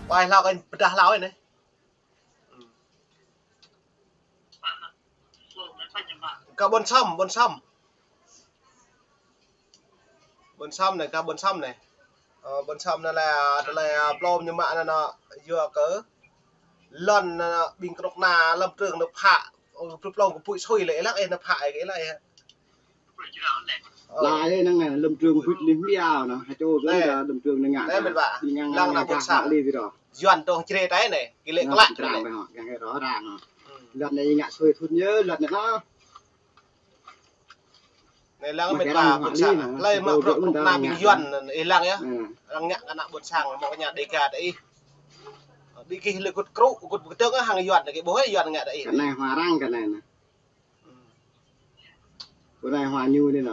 Why lao cái đá lao này cả bồn xăm này cả bồn xăm này bồn xăm là plom nhưng mà nó vừa cỡ lần bình cọc nà lâm trường nó phạ plom của bụi xôi lệ lắc em nó phạ cái này lại đây năng này lâm trường bụi liếm biao nè hai chỗ cái là lâm trường này ngã đi ngang lăng là bồn xăm đi rồi doan tông chê tay này cái lệ lạ này cái rõ ràng lần này ngã xôi thun nhớ lần này nó này lăng mệt bà bồn xăm lấy mà cọc nà bình doan lăng nhá lăng nhạc cái nạ bồn xăm một cái nhà đề cà đấy đi cái lực cột tương á hàng doan cái bố ấy doan ngạ đấy cái này hòa răng cái này nè cái này hòa như đây nè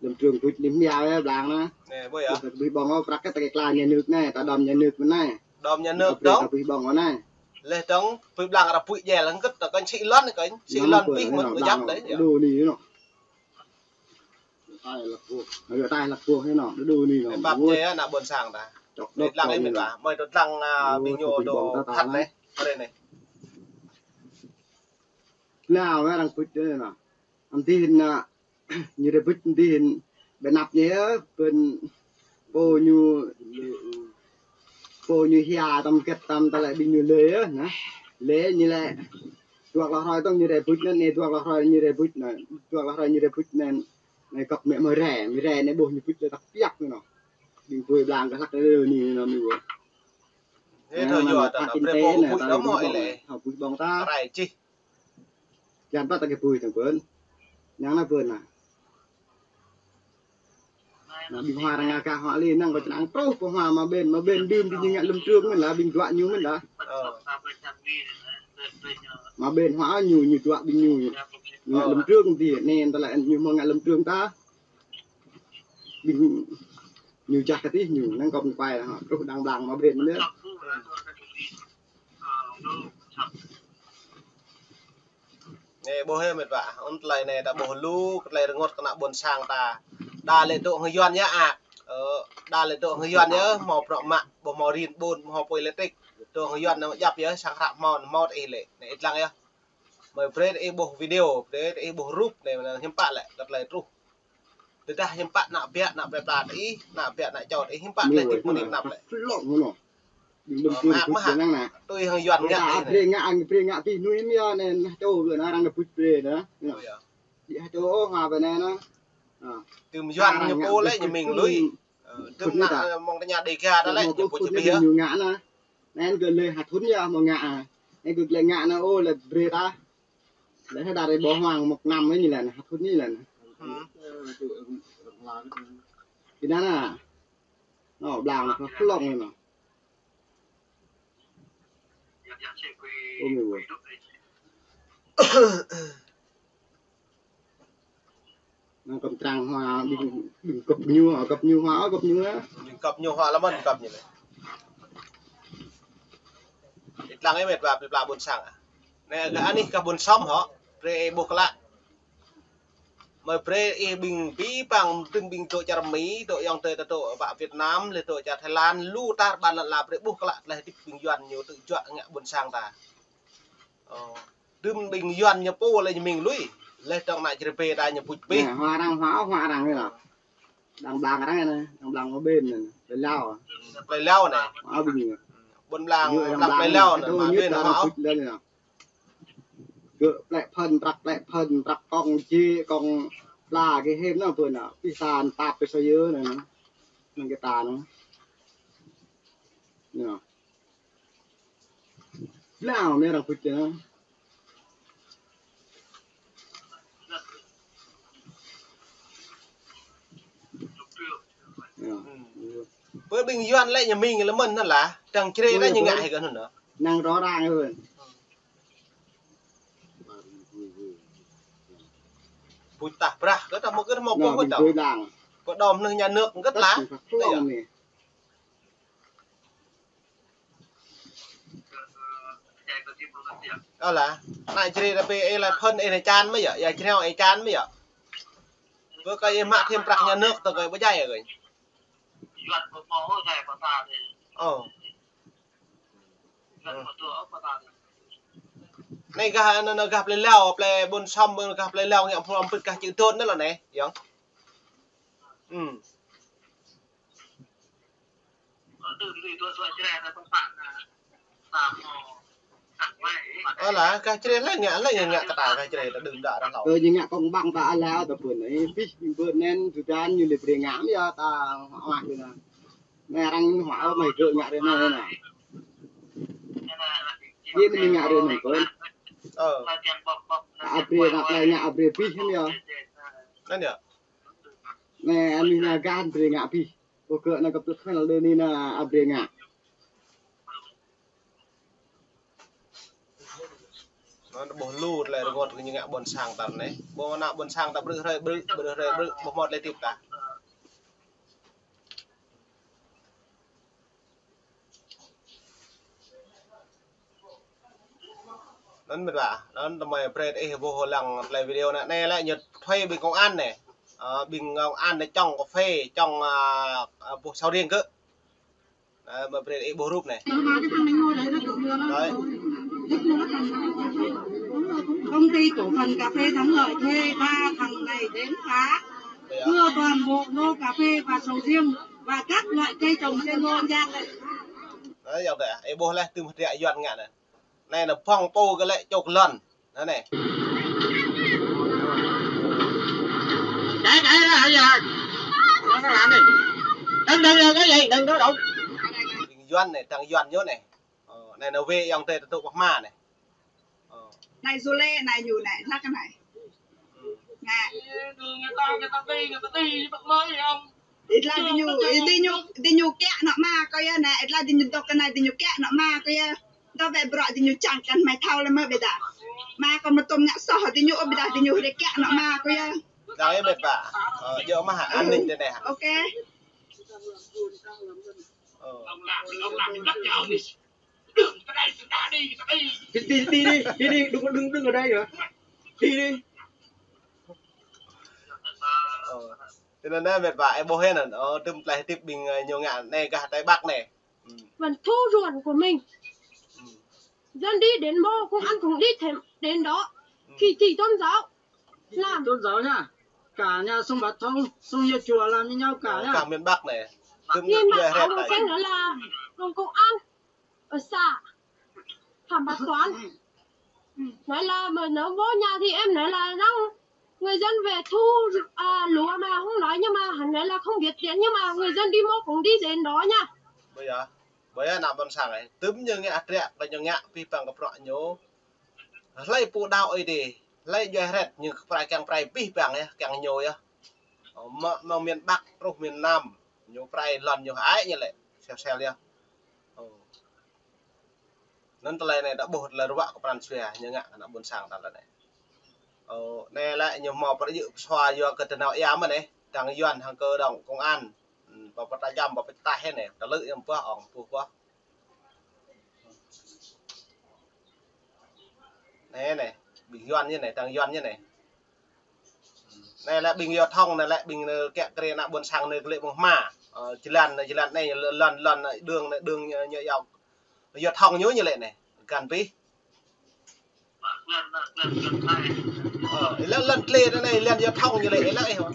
lâm trường bụi liếm biao ấy đàng nó nè bôi à bụi bong nó bạc cái là nhà nước này ta đom nhà nước bên này đom nhà nước đó bụi bong ở này lê trống bụi blang là bụi dè là cất là con chị lót này cái chị lót bít một cái giáp đấy đồ đi nó tay là cua thế nào nó đồ đi nó bắp thế là buồn sàng ta lăng ấy mình bảo mời đột lăng bình nhô đồ thật đấy ở đây này nào nó đang bứt đây nè anh tin như đây bứt tin bên nắp nhé bên cô như hia tâm kết tâm ta lại bình như lế á nè lế như là tuột là thôiต้องnhư đây bứt này tuột là thôi như đây bứt này tuột là thôi như đây bứt này này cặp mẹ mới rẻ này bồ như bứt là đặc biệt nữa nè bình tuổi làng cái sắc đấy này nó mình vừa thế thôi giờ ta prepo bụi đó mọi lệ học bụi bong ta này chi dàn bắt ta cái bụi thằng quên nhang nó quên à bình hòa đang ca hòa lên năng có chẳng trâu của hòa mà bên đêm thì như ngạn lâm trương mình là bình tọa như mình đã mà bên hóa nhiều tọa bình nhiều ngạn lâm trương thì nên ta lại nhiều mà ngạn lâm trương ta bình nhiều chặt cái tí nhiều năng còn quay là họ trâu đang làng mà bên nữa nè bố hơi mệt vả ông lại này đã bố lu lại ngọt cái nạ buồn sang ta đa lệ tụ người doan nhá đa lệ tụ người doan nhá màu bọ mạ bộ màu rin bồn màu bồi electric tụ người doan nó dập nhá sang khạm màu ấy lệ này ít lăng nhá mời play ấy bộ video play ấy bộ group này là hiếm bạn lại đặt lại group từ ta hiếm bạn nạp bẹt ấy nạp bẹt lại chọn ấy hiếm bạn lại tiếp một điểm nạp lại tôi hơi doan ngạ ngạ thì nuôi mía nên châu vừa nó đang được bứt bề nữa chỗ hòa về này nó từ doan như cô lấy như mình lưới từ nạ mong cái nhà đề ca đó lấy như cô chỉ biết nhiều ngã nó nên cứ lên hạt thún ra mà ngạ nên cứ lên ngạ nó ô là bề ta đểให้đạt bỏ hoàng một năm ấy như là hạt thún như là thì đó là nó đào nó khá lộng rồi mà ôm người nó cầm trăng hoa đừng cập như hoa cập nhiều hoa lắm mình cập như này ít lăng ấy mệt và buồn sảng à nè cái anh ấy cả buồn xong họ pre buộc lại mà pre bình bí bằng từng bình tội cha Mỹ tội dòng tây tội bạ Việt Nam lên tội cha Thái Lan lu ta bàn là pre buộc lại là tiếp bình doan nhiều tự chọn ngạ buồn sang ta đừng bình doan nhập po là mình lui lên trong này chỉ pe đây nhập bụi pe hoa đang đây là đang cái này đang ở bên này lấy leo này áo bình bồn làng đặt lấy leo này mà bên nó lên này cứ lại phân trắc con chi con là cái hêm nó vừa nào cái sàn tạp cái sợi dứa này nó cái tà nó nè nào này là phịch nữa với bình doan lại nhà mình là mình là chẳng chơi đã như ngại gần nữa năng rõ ràng hơn bụi tạp ra rất là một cái màu có tàu có đom nơi nhà nước rất lá đó là này chơi là pe là phân này chan mới vậy chơi theo ấy chan mới vậy với cái mạ thêm bạc nhà nước từ cái bữa dây rồi này cả nó gặp lên leo ple bồn xong bồn gặp lên leo nghe phong bứt cả chữ tôn đó là này giống là cái chơi lấy ngã cái tài cái chơi ta đừng đợi đang lẩu như ngã công băng ta lao ta bữa này fish bữa nên tụi ta như lịch để ngắm ra ta hoài rồi nè nè đang hỏa mày cựa ngã đến nơi nè biết mình ngã đến này con abri nak lainnya abri fish kan yaนั่นเนี่ย nè mình là gan abri ngã fish bộ cựa là cặp tụt khai là đơn đi là abri ngã nó bồn lụt lại gọt như ngã bồn sang tận đấy bồn nạ bồn sang tập bự bồn một lấy tiếp cả nên mình bảo nó mày press ấy vô lằng lại video này lại nhật thuê bình công an này bình công an này trong cà phê trong sau riêng cơ mà press ấy bố rúp này đấy công ty cổ phần cà phê Thắng Lợi thuê 3 thằng này đến phá đưa toàn bộ lô cà phê và sầu riêng và các loại cây trồng trên lô An Giang này. Đấy dòng đấy, ấy bố lên từ một rẻ dọn ngạn này. Này là phong tô cái lệ chục lần. Đấy này. Cái đó là gì à? Nó làm đi. Đừng cái gì, đừng có đụng. Doan này, thằng Doan nhớ này. Này nó về dòng tê tụ bạc ma này. Này du lê này nhủ này, ra cái này. Nè. Người ta đi bật mới gì không? Ít là đi nhủ kẹ nọ ma coi nè, ít là đi nhủ tộc cái này đi nhủ kẹ nọ ma coi. Tao về bọ đi nhủ chẳng cần mày thao lên mơ bây giờ. Ma còn một tôm nhã sò đi nhủ bây giờ đi nhủ để kẹ nọ ma coi. Đó ấy mệt vả. Giờ mà hả an ninh đây này hả? Ok. Ông làm rất giàu đi. Đừng cái đây chúng ta đi. Đừng ở đây nữa. Đi. Cho nên là mệt vả em bố hết là nó tùm lại tiếp bình nhiều ngạn này cả tay bắc này. Vẫn thu ruột của mình. Dân đi đến mô cũng ăn cũng đi thêm đến đó. Khi chỉ tôn giáo làm. Tôn giáo nhá. Cả nhà sông Bát Thông, sông nhà chùa làm như nhau cả nhá. Cả miền Bắc này. Nhưng mà áo đầu tiên đó là đồng công an ở xã Thảm Bát Toán. Nói là mà nếu vô nhà thì em nói là rằng người dân về thu lúa mà không nói, nhưng mà hắn nói là không biết đến, nhưng mà người dân đi mua cũng đi đến đó nha. Bây giờ nằm bên sang này túm như nghe trẹ và như nghe pi bằng gặp rõ nhố lấy pu đau ấy đi lấy dây rệt như phải càng phải pi bằng ấy càng nhồi á mà miền Bắc rồi miền Nam nhiều phải lần nhiều ái như vậy xèo liền nên tờ này đã bột là rượu của Phan Xòe như ngạ nó buồn sang tờ này này lại nhiều mò phải dự xoa vô cái tên nào ém mà này thằng Doan thằng cơ động công an và bắt tay và bắt tay hết này tờ lưỡi em quá ỏng phù quá này bình Doan như này thằng Doan như này này lại bình Doan thông này lại bình kẹt cái này buồn sang này lệ bằng mà chỉ lần này lần đường nhựa dọc Doan thông nhớ như lệ này gần tí lần lê đây này lần Doan thông như lệ lại hả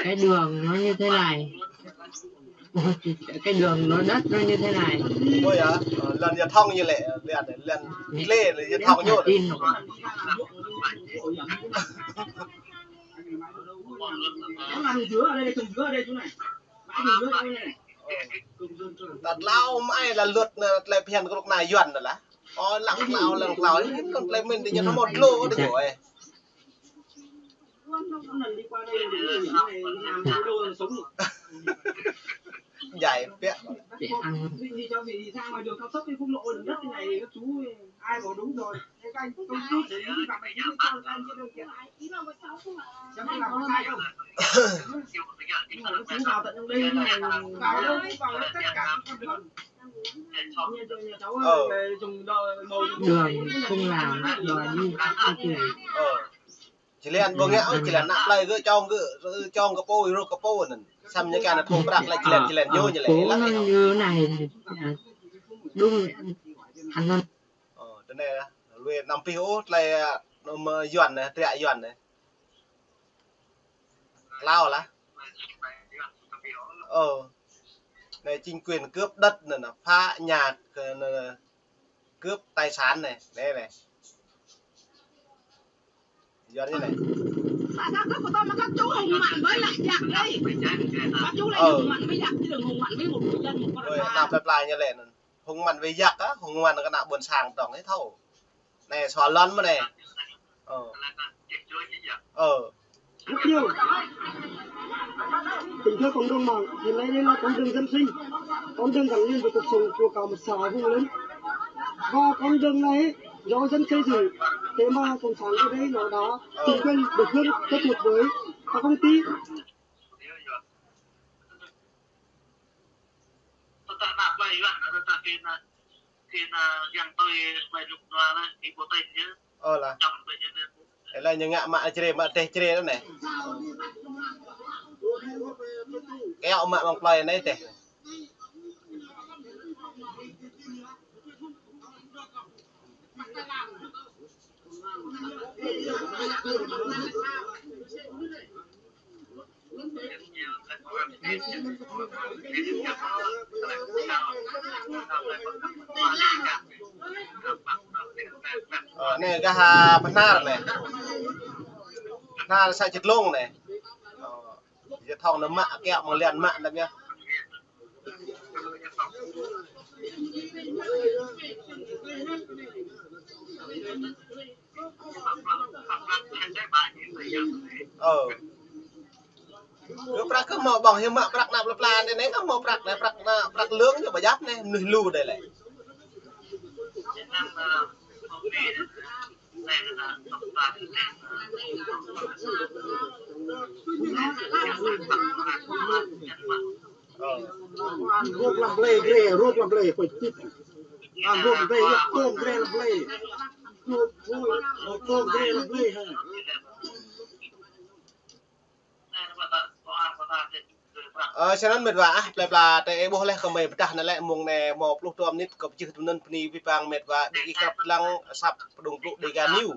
cái đường nó như thế này, cái đường nó đất nó như thế này. Ôi à, lần Doan thông như lệ lần lê là Doan thông nhớ Nó làm dứa ở đây, trồng dứa ở đây chỗ này. đặt lao mai là lượt lại phiền cái lúc này Doan rồi lá lặng lao còn lại mình thì nhận nó một lô được rồi dài vẹn để ăn đi cho vị ra ngoài đường cao tốc đi, quốc lộ đường đất thế này các chú ai bảo đúng rồi thế các anh không chút để ý gặp mày cho anh trên đường kia chẳng phải làm có sai không nhưng mà nó chú vào tận trong đây này vào đâu vào tất cả con đường nhà cháu dùng màu đường không làm đòi đi chỉ lên bông nhão chỉ là nạp lại cứ cho cái pô rồi cái pô này xăm như cái là thùng bạc lại chỉ lên vô như cố này nó như này đúng anh nó cái này về nằm piu lại nó dọn này tẹt dọn này lao lá này chính quyền cướp đất này phá nhà cướp tài sản này đây này dọn như này sao các con mà các chú hùng mạnh với lại giặc đây các chú lại hùng mạnh với giặc chứ đừng hùng mạnh với một người dân một con rồi nạp lại như này hùng mạnh với giặc á hùng mạnh là cái nào buồn sàng tổng ấy thâu này xóa lon mà này rất nhiều tình thưa cộng đồng mạng hiện nay đây là con đường dân sinh, con đường gắn liền với cuộc sống của cả một xã vùng lớn, và con đường này do dân xây dựng, thế mà cộng sản ở đây nó đã chính quyền địa phương kết hợp với các công ty. Là đấy là những ngạ mạ chê đó này kéo mạ bằng play này tè này cái hà pana này na sai chật lông này giờ thòng nó mạ kẹo mà liền mạ được nhá cứ màu bằng hiểm mạ bạc nạp là đây đấy nó màu bạc này bạc lưỡng cho bà giáp này nửa lù đây lại Ruột làm lê ghê, ruột làm lê phải chít, ruột về tôm ghê làm lê, ruột tôm ghê làm lê ha.ฉะนั้นเม็ดว่าปลาแต่บ่แลก็ไม่ปะตะนั่นแหละมงแน่หมอบลูกตัวนิดก็จึกตุนันพนีวิปางเม็ดว่าดีกับลังซับปดุงปลุกดีกานิ้ว